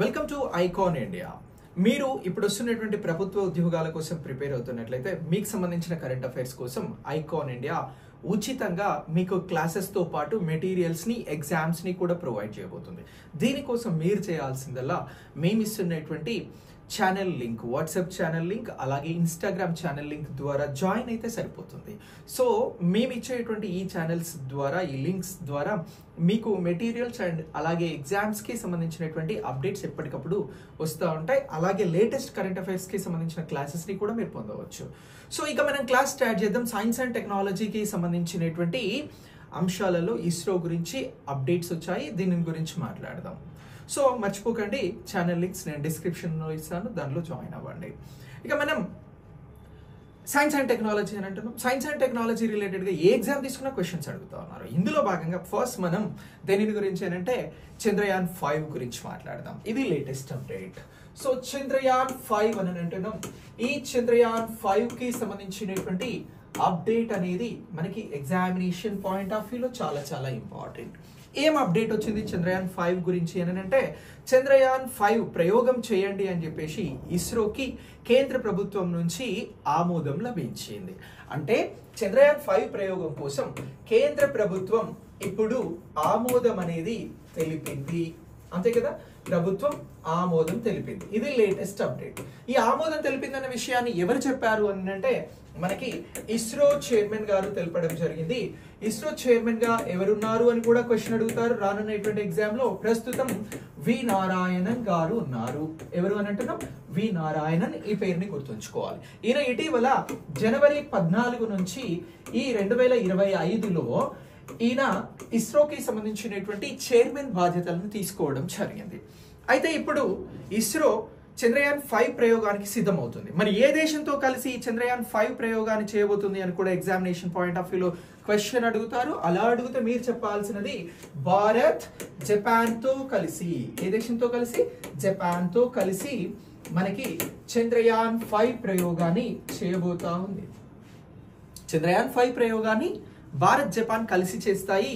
Welcome to icon India. మీరు ఇప్పుడు వస్తున్నటువంటి ప్రభుత్వ ఉద్యోగాల కోసం ప్రిపేర్ అవుతున్నట్లయితే మీకు సంబంధించిన కరెంట్ అఫైర్స్ కోసం ఐకాన్ ఇండియా ఉచితంగా మీకు క్లాసెస్తో పాటు మెటీరియల్స్ని ఎగ్జామ్స్ని కూడా ప్రొవైడ్ చేయబోతుంది. దీనికోసం మీరు చేయాల్సిందల్లా మేము ఇస్తున్నటువంటి channel link, WhatsApp channel link, అలాగే ఇన్స్టాగ్రామ్ ఛానల్ లింక్ ద్వారా జాయిన్ అయితే సరిపోతుంది. సో మేము ఇచ్చేటువంటి ఈ ఛానల్స్ ద్వారా, ఈ లింక్స్ ద్వారా మీకు మెటీరియల్స్ అండ్ అలాగే ఎగ్జామ్స్కి సంబంధించినటువంటి అప్డేట్స్ ఎప్పటికప్పుడు వస్తూ ఉంటాయి. అలాగే లేటెస్ట్ కరెంట్ అఫైర్స్కి సంబంధించిన క్లాసెస్ని కూడా మీరు పొందవచ్చు. సో ఇక మనం క్లాస్ స్టార్ట్ చేద్దాం. సైన్స్ అండ్ టెక్నాలజీకి సంబంధించినటువంటి అంశాలలో ఇస్రో గురించి అప్డేట్స్ వచ్చాయి, దీని గురించి మాట్లాడదాం. సో మర్చిపోకండి, ఛానల్ లింక్స్ నేను డిస్క్రిప్షన్లో ఇస్తాను, దానిలో జాయిన్ అవ్వండి. ఇక మనం సైన్స్ అండ్ టెక్నాలజీ అని అంటున్నాం. సైన్స్ అండ్ టెక్నాలజీ రిలేటెడ్గా ఏ ఎగ్జామ్ తీసుకున్నా క్వశ్చన్స్ అడుగుతా ఉన్నారు. ఇందులో భాగంగా ఫస్ట్ మనం దేని గురించి అంటే చంద్రయాన్ 5 గురించి మాట్లాడదాం. ఇది లేటెస్ట్ అప్డేట్. సో చంద్రయాన్ 5 అని అంటున్నాం. ఈ చంద్రయాన్ 5కి సంబంధించినటువంటి అప్డేట్ అనేది మనకి ఎగ్జామినేషన్ పాయింట్ ఆఫ్ వ్యూలో చాలా చాలా ఇంపార్టెంట్. ఏం అప్డేట్ వచ్చింది చంద్రయాన్ 5 గురించి అని అంటే, చంద్రయాన్ 5 ప్రయోగం చేయండి అని చెప్పేసి ఇస్రోకి కేంద్ర ప్రభుత్వం నుంచి ఆమోదం లభించింది. అంటే చంద్రయాన్ 5 ప్రయోగం కోసం కేంద్ర ప్రభుత్వం ఇప్పుడు ఆమోదం అనేది తెలిపింది, అంతే కదా, ప్రభుత్వం ఆమోదం తెలిపింది. ఇది లేటెస్ట్ అప్డేట్. ఈ ఆమోదం తెలిపిందన్న విషయాన్ని ఎవరు చెప్పారు అని అంటే మనకి ఇస్రో చైర్మన్ గారు తెలపడం జరిగింది. ఇస్రో చైర్మన్ గా ఎవరున్నారు అని కూడా క్వశ్చన్ అడుగుతారు రానున్నటువంటి ఎగ్జామ్ లో. ప్రస్తుతం వి నారాయణన్ గారు ఉన్నారు. ఎవరు అని అంటున్నాం? వి నారాయణన్. ఈ పేరుని గుర్తుంచుకోవాలి. ఈయన ఇటీవల జనవరి 14 నుంచి ఈ 2025లో ఈయన ఇస్రోకి సంబంధించినటువంటి చైర్మన్ బాధ్యతలను తీసుకోవడం జరిగింది. అయితే ఇప్పుడు ఇస్రో చంద్రయాన్ 5 ప్రయోగానికి సిద్ధమవుతుంది. మరి ఏ దేశంతో కలిసి చంద్రయాన్ 5 ప్రయోగాన్ని చేయబోతుంది అని కూడా ఎగ్జామినేషన్ పాయింట్ ఆఫ్ వ్యూలో క్వశ్చన్ అడుగుతారు. అలా అడిగితే మీరు చెప్పాల్సినది భారత్, జపాన్ తో కలిసి. ఏ దేశంతో కలిసి? జపాన్ తో కలిసి మనకి చంద్రయాన్ 5 ప్రయోగాన్ని చేయబోతా ఉంది. చంద్రయాన్ 5 ప్రయోగాన్ని భారత్, జపాన్ కలిసి చేస్తాయి.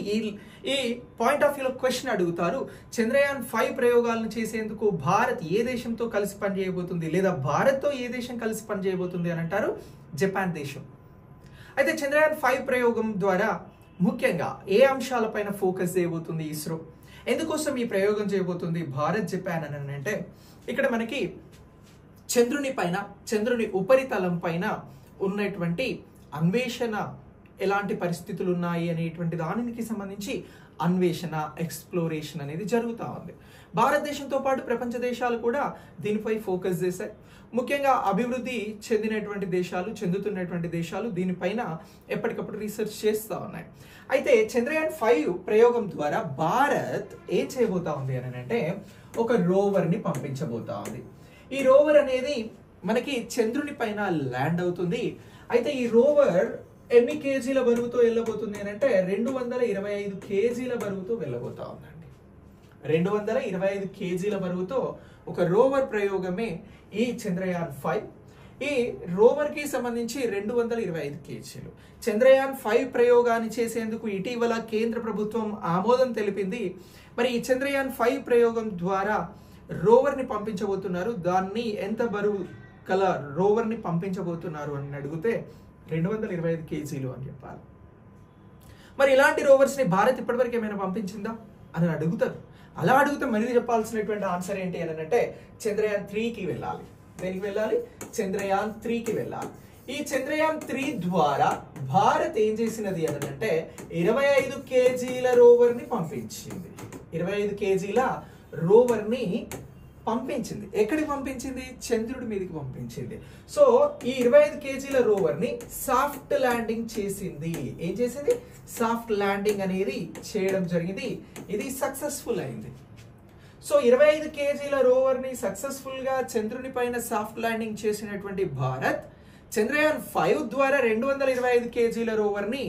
ఈ పాయింట్ ఆఫ్ వ్యూలో క్వశ్చన్ అడుగుతారు. చంద్రయాన్ 5 ప్రయోగాలను చేసేందుకు భారత్ ఏ దేశంతో కలిసి పనిచేయబోతుంది, లేదా భారత్తో ఏ దేశం కలిసి పనిచేయబోతుంది అని అంటారు? జపాన్ దేశం. అయితే చంద్రయాన్ 5 ప్రయోగం ద్వారా ముఖ్యంగా ఏ అంశాలపైన ఫోకస్ చేయబోతుంది ఇస్రో? ఎందుకోసం ఈ ప్రయోగం చేయబోతుంది భారత్, జపాన్ అని అంటే, ఇక్కడ మనకి చంద్రుని పైన, చంద్రుని ఉపరితలం పైన ఉన్నటువంటి అన్వేషణ, ఎలాంటి పరిస్థితులు ఉన్నాయి అనేటువంటి దానికి సంబంధించి అన్వేషణ, ఎక్స్ప్లోరేషన్ అనేది జరుగుతూ ఉంది. భారతదేశంతో పాటు ప్రపంచ దేశాలు కూడా దీనిపై ఫోకస్ చేశాయి. ముఖ్యంగా అభివృద్ధి చెందినటువంటి దేశాలు, చెందుతున్నటువంటి దేశాలు దీనిపైన ఎప్పటికప్పుడు రీసెర్చ్ చేస్తూ ఉన్నాయి. అయితే చంద్రయాన్ 5 ప్రయోగం ద్వారా భారత్ ఏం చేయబోతా ఉంది అని అంటే, ఒక రోవర్ని పంపించబోతా ఉంది. ఈ రోవర్ అనేది మనకి చంద్రుని పైన ల్యాండ్ అవుతుంది. అయితే ఈ రోవర్ ఎన్ని కేజీల బరువుతో వెళ్ళబోతుంది అని అంటే 225 కేజీల బరువుతో వెళ్ళబోతా ఉందండి. 225 కేజీల బరువుతో ఒక రోవర్ ప్రయోగమే ఈ చంద్రయాన్ 5. ఈ రోవర్ కి సంబంధించి 225 కేజీలు. చంద్రయాన్ 5 ప్రయోగాన్ని చేసేందుకు ఇటీవల కేంద్ర ప్రభుత్వం ఆమోదం తెలిపింది. మరి ఈ చంద్రయాన్ 5 ప్రయోగం ద్వారా రోవర్ ని పంపించబోతున్నారు. దాన్ని ఎంత బరువు కల రోవర్ ని పంపించబోతున్నారు అని అడిగితే 225 కేజీలు అని చెప్పాలి. మరి ఇలాంటి రోవర్స్ ని భారత్ ఇప్పటివరకు ఏమైనా పంపించిందా అని అడుగుతారు. అలా అడిగితే మరి చెప్పాల్సినటువంటి ఆన్సర్ ఏంటి అని అంటే, చంద్రయాన్ 3కి వెళ్ళాలి. దేనికి వెళ్ళాలి? చంద్రయాన్ 3కి వెళ్ళాలి. ఈ చంద్రయాన్ 3 ద్వారా భారత్ ఏం చేసినది అని అంటే 25 కేజీల రోవర్ ని పంపించింది. 25 కేజీల రోవర్ ని పంపించింది. ఎక్కడికి పంపించింది? చంద్రుడి మీదకి పంపించింది. సో ఈ 25 కేజీల రోవర్ ని సాఫ్ట్ ల్యాండింగ్ చేసింది. ఏం చేసింది? సాఫ్ట్ ల్యాండింగ్ అనేది చేయడం జరిగింది. ఇది సక్సెస్ఫుల్ అయింది. సో 25 కేజీల రోవర్ ని సక్సెస్ఫుల్ గా చంద్రుని పైన సాఫ్ట్ ల్యాండింగ్ చేసినటువంటి భారత్ చంద్రయాన్ 5 ద్వారా 225 కేజీల రోవర్ ని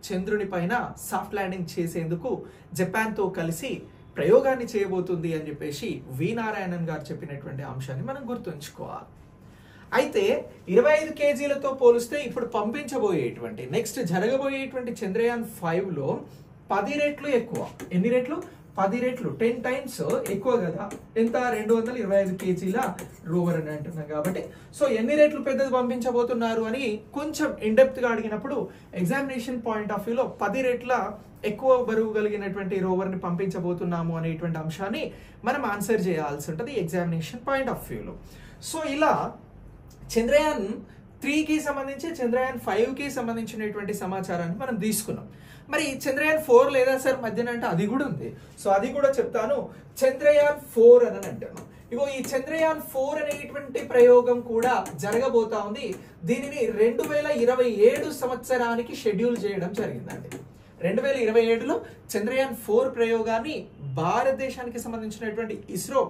చంద్రుని పైన సాఫ్ట్ ల్యాండింగ్ చేసేందుకు జపాన్ తో కలిసి ప్రయోగాన్ని చేయబోతుంది అని చెప్పేసి వి నారాయణన్ గారు చెప్పినటువంటి అంశాన్ని మనం గుర్తుంచుకోవాలి. అయితే 25 కేజీలతో పోలిస్తే ఇప్పుడు పంపించబోయేటువంటి, నెక్స్ట్ జరగబోయేటువంటి చంద్రయాన్ 5లో 10 రెట్లు ఎక్కువ. ఎన్ని రెట్లు? 10 రెట్లు 10 టైమ్స్ ఎక్కువ కదా, ఎంత 225 కేజీల రోవర్ అని అంటున్నాం కాబట్టి సో ఎన్ని రెట్లు పెద్దది పంపించబోతున్నారు అని కొంచెం ఇన్డెప్త్ గా అడిగినప్పుడు ఎగ్జామినేషన్ పాయింట్ ఆఫ్ వ్యూలో 10 రెట్ల ఎక్కువ బరువు కలిగినటువంటి రోవర్ని పంపించబోతున్నాము అనేటువంటి అంశాన్ని మనం ఆన్సర్ చేయాల్సి ఉంటుంది ఎగ్జామినేషన్ పాయింట్ ఆఫ్ వ్యూలో. సో ఇలా చంద్రయాన్ 3కి సంబంధించి చంద్రయాన్ 5కి సంబంధించినటువంటి సమాచారాన్ని మనం తీసుకున్నాం. మరి చంద్రయాన్ 4 లేదా సార్ మధ్యన అంటే అది కూడా ఉంది. సో అది కూడా చెప్తాను. చంద్రయాన్ 4 అని అంటాను. ఇగో ఈ చంద్రయాన్ 4 అనేటువంటి ప్రయోగం కూడా జరగబోతా ఉంది. దీనిని 2027 సంవత్సరానికి షెడ్యూల్ చేయడం జరిగిందండి. 2027లో చంద్రయాన్ 4 ప్రయోగాన్ని భారతదేశానికి సంబంధించినటువంటి ఇస్రో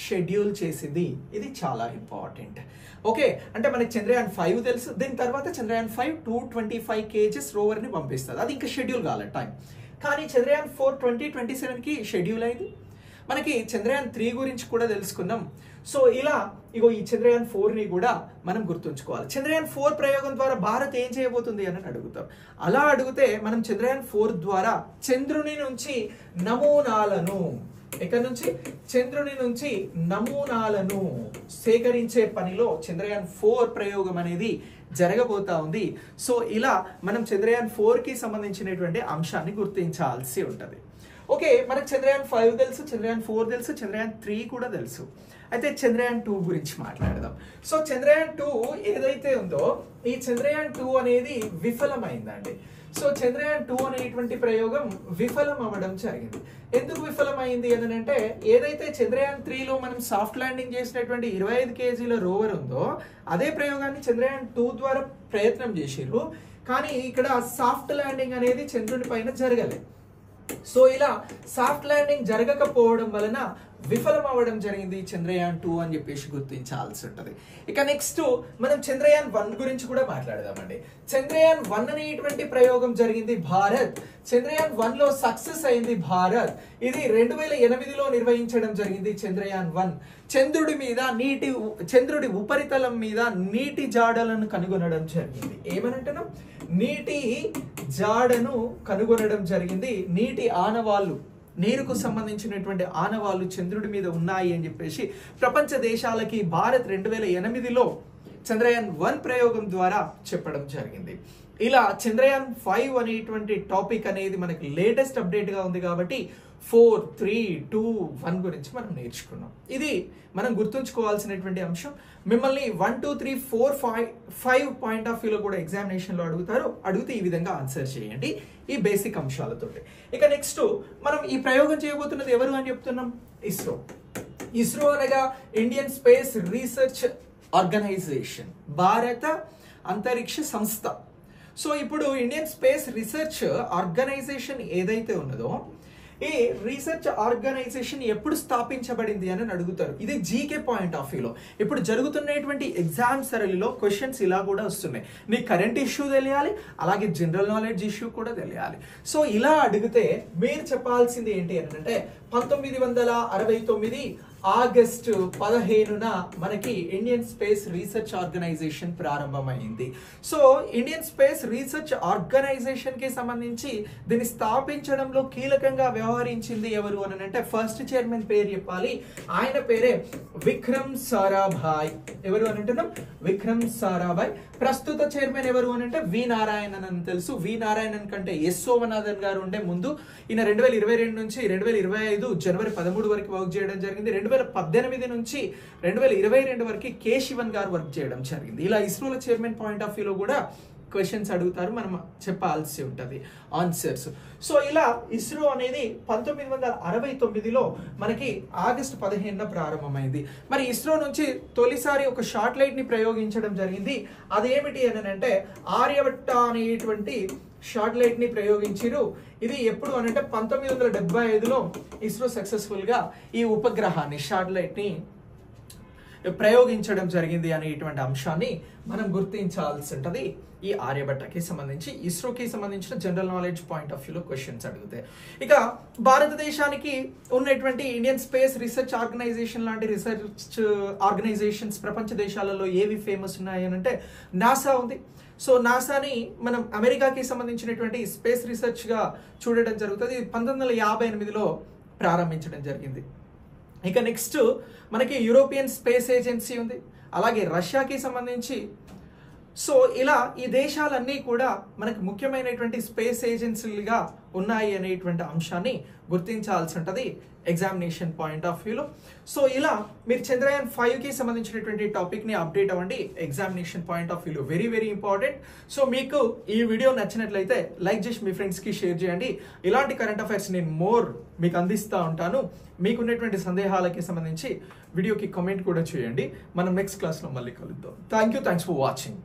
షెడ్యూల్ చేసింది. ఇది చాలా ఇంపార్టెంట్. ఓకే, అంటే మనకి చంద్రయాన్ 5 తెలుసు. దీని తర్వాత చంద్రయాన్ 5 225 kgs రోవర్ని పంపిస్తుంది. అది ఇంకా షెడ్యూల్ కాలేదు టైం. కానీ చంద్రయాన్ 4 2027కి షెడ్యూల్ అయింది. మనకి చంద్రయాన్ 3 గురించి కూడా తెలుసుకున్నాం. సో ఇలా ఇగో ఈ చంద్రయాన్ 4ని కూడా మనం గుర్తుంచుకోవాలి. చంద్రయాన్ 4 ప్రయోగం ద్వారా భారత్ ఏం చేయబోతుంది అని అడుగుతాం. అలా అడిగితే మనం చంద్రయాన్ 4 ద్వారా చంద్రుని నుంచి నమూనాలను చంద్రుని నుంచి నమూనాలను సేకరించే పనిలో చంద్రయాన్ 4 ప్రయోగం అనేది జరగబోతా ఉంది. సో ఇలా మనం చంద్రయాన్ 4కి సంబంధించినటువంటి అంశాన్ని గుర్తించాల్సి ఉంటుంది. ఓకే, మనకు చంద్రయాన్ 5 తెలుసు, చంద్రయాన్ 4 తెలుసు, చంద్రయాన్ 3 కూడా తెలుసు. అయితే చంద్రయాన్ 2 గురించి మాట్లాడదాం. సో చంద్రయాన్ 2 ఏదైతే ఉందో ఈ చంద్రయాన్ 2 అనేది విఫలమైందండి. సో చంద్రయాన్ 2 అనేటువంటి ప్రయోగం విఫలం అవ్వడం జరిగింది. ఎందుకు విఫలమైంది అని అంటే ఏదైతే చంద్రయాన్ 3లో మనం సాఫ్ట్ ల్యాండింగ్ చేసినటువంటి 25 కేజీల రోవర్ ఉందో అదే ప్రయోగాన్ని చంద్రయాన్ 2 ద్వారా ప్రయత్నం చేసిర్రు. కానీ ఇక్కడ సాఫ్ట్ ల్యాండింగ్ అనేది చంద్రుని పైన జరగలేదు. సో ఇలా సాఫ్ట్ ల్యాండింగ్ జరగకపోవడం వలన విఫలం అవ్వడం జరిగింది చంద్రయాన్ 2 అని చెప్పేసి గుర్తించాల్సి ఉంటుంది. ఇక నెక్స్ట్ మనం చంద్రయాన్ 1 గురించి కూడా మాట్లాడదామండి. చంద్రయాన్ 1 అనేటువంటి ప్రయోగం జరిగింది భారత్. చంద్రయాన్ 1లో సక్సెస్ అయింది భారత్. ఇది 2008లో నిర్వహించడం జరిగింది చంద్రయాన్ 1. చంద్రుడి ఉపరితలం మీద నీటి జాడలను కనుగొనడం జరిగింది. ఏమనంటున్నాం? నీటి జాడను కనుగొనడం జరిగింది. నీటి ఆనవాళ్ళు, నీరుకు సంబంధించినటువంటి ఆనవాళ్ళు చంద్రుడి మీద ఉన్నాయి అని చెప్పేసి ప్రపంచ దేశాలకి భారత్ 2008లో చంద్రయాన్ 1 ప్రయోగం ద్వారా చెప్పడం జరిగింది. ఇలా చంద్రయాన్ 5 అనేటువంటి టాపిక్ అనేది మనకి లేటెస్ట్ అప్డేట్ గా ఉంది కాబట్టి 4, 3, 2, 1 గురించి మనం నేర్చుకున్నాం. ఇది మనం గుర్తుంచుకోవాల్సినటువంటి అంశం. మిమ్మల్ని 1, 2, 3, 4, 5 పాయింట్ ఆఫ్ వ్యూలో కూడా ఎగ్జామినేషన్ లో అడిగితే ఈ విధంగా ఆన్సర్ చేయండి ఈ బేసిక్ అంశాలతో. ఇక నెక్స్ట్ మనం ఈ ప్రయోగం చేయబోతున్నది ఎవరు అని చెప్తున్నాం? ఇస్రో. ఇస్రో అనగా ఇండియన్ స్పేస్ రీసెర్చ్ ఆర్గనైజేషన్, భారత అంతరిక్ష సంస్థ. సో ఇప్పుడు ఇండియన్ స్పేస్ రీసెర్చ్ ఆర్గనైజేషన్ ఏదైతే ఉన్నదో ఈ రీసెర్చ్ ఆర్గనైజేషన్ ఎప్పుడు స్థాపించబడింది అని అడుగుతారు. ఇది జీకే పాయింట్ ఆఫ్ వ్యూలో ఇప్పుడు జరుగుతున్నటువంటి ఎగ్జామ్ సరళిలో క్వశ్చన్స్ ఇలా కూడా వస్తున్నాయి. నీ కరెంట్ ఇష్యూ తెలియాలి, అలాగే జనరల్ నాలెడ్జ్ ఇష్యూ కూడా తెలియాలి. సో ఇలా అడిగితే మీరు చెప్పాల్సింది ఏంటి అని అంటే 1969 ఆగస్టు 15న మనకి ఇండియన్ స్పేస్ రీసెర్చ్ ఆర్గనైజేషన్ ప్రారంభమైంది. So Indian Space Research Organisation కి సంబంధించి దీన్ని స్థాపించడంలో కీలకంగా వ్యవహరించింది ఎవరు అని అంటే ఫస్ట్ చైర్మన్ పేరు చెప్పాలి. ఆయన పేరే విక్రమ్ సారాభాయ్. ఎవరు అని అంటున్నాం? విక్రమ్ సారాభాయ్. ప్రస్తుత చైర్మన్ ఎవరు అని అంటే వి నారాయణన్ అని తెలుసు. వి నారాయణన్ కంటే ఎస్ సోమనాథన్ గారు ఉండే ముందు ఈయన 2022 నుంచి 2025 జనవరి 13 వరకు వర్క్ చేయడం జరిగింది. 2018 నుంచి 2022 వరకు కే శివన్ గారు వర్క్ చేయడం జరిగింది. ఇలా ఇస్రోల చైర్మన్ పాయింట్ ఆఫ్ వ్యూలో కూడా క్వశ్చన్స్ అడుగుతారు, మనం చెప్పాల్సి ఉంటుంది ఆన్సర్స్. సో ఇలా ఇస్రో అనేది 1969లో మనకి ఆగస్టు 15న ప్రారంభమైంది. మరి ఇస్రో నుంచి తొలిసారి ఒక శాటిలైట్ ని ప్రయోగించడం జరిగింది. అదేమిటి అని అంటే ఆర్యభట్ట అనేటువంటి శాటిలైట్ ని ప్రయోగించారు. ఇది ఎప్పుడు అని అంటే 1975లో ఇస్రో సక్సెస్ఫుల్ గా ఈ ఉపగ్రహాన్ని శాటిలైట్ ని ప్రయోగించడం జరిగింది అనేటువంటి అంశాన్ని మనం గుర్తించాల్సి ఉంటుంది. ఈ ఆర్యభట్టకి సంబంధించి ఇస్రోకి సంబంధించిన జనరల్ నాలెడ్జ్ పాయింట్ ఆఫ్ వ్యూలో క్వశ్చన్స్ అడుగుతాయి. ఇక భారతదేశానికి ఉన్నటువంటి ఇండియన్ స్పేస్ రీసెర్చ్ ఆర్గనైజేషన్ లాంటి రీసెర్చ్ ఆర్గనైజేషన్స్ ప్రపంచ దేశాలలో ఏవి ఫేమస్ ఉన్నాయి అని అంటే నాసా ఉంది. సో నాసాని మనం అమెరికాకి సంబంధించినటువంటి స్పేస్ రీసెర్చ్ గా చూడడం జరుగుతుంది. 1958లో ప్రారంభించడం జరిగింది. ఇక నెక్స్ట్ మనకి యూరోపియన్ స్పేస్ ఏజెన్సీ ఉంది, అలాగే రష్యాకి సంబంధించి. సో ఇలా ఈ దేశాలన్నీ కూడా మనకు ముఖ్యమైనటువంటి స్పేస్ ఏజెన్సీలుగా ఉన్నాయి అనేటువంటి అంశాన్ని గుర్తించాల్సి ఉంటుంది ఎగ్జామినేషన్ పాయింట్ ఆఫ్ వ్యూలో. సో ఇలా మీరు చంద్రయాన్ 5కి సంబంధించినటువంటి టాపిక్ని అప్డేట్ అవ్వండి ఎగ్జామినేషన్ పాయింట్ ఆఫ్ వ్యూలో. Very very important. సో మీకు ఈ వీడియో నచ్చినట్లయితే లైక్ చేసి మీ ఫ్రెండ్స్కి షేర్ చేయండి. ఇలాంటి కరెంట్ అఫైర్స్ నేను మీకు అందిస్తూ ఉంటాను. మీకున్నటువంటి సందేహాలకి సంబంధించి వీడియోకి కామెంట్ కూడా చేయండి. మనం నెక్స్ట్ క్లాస్లో మళ్ళీ కలుద్దాం. Thanks for watching.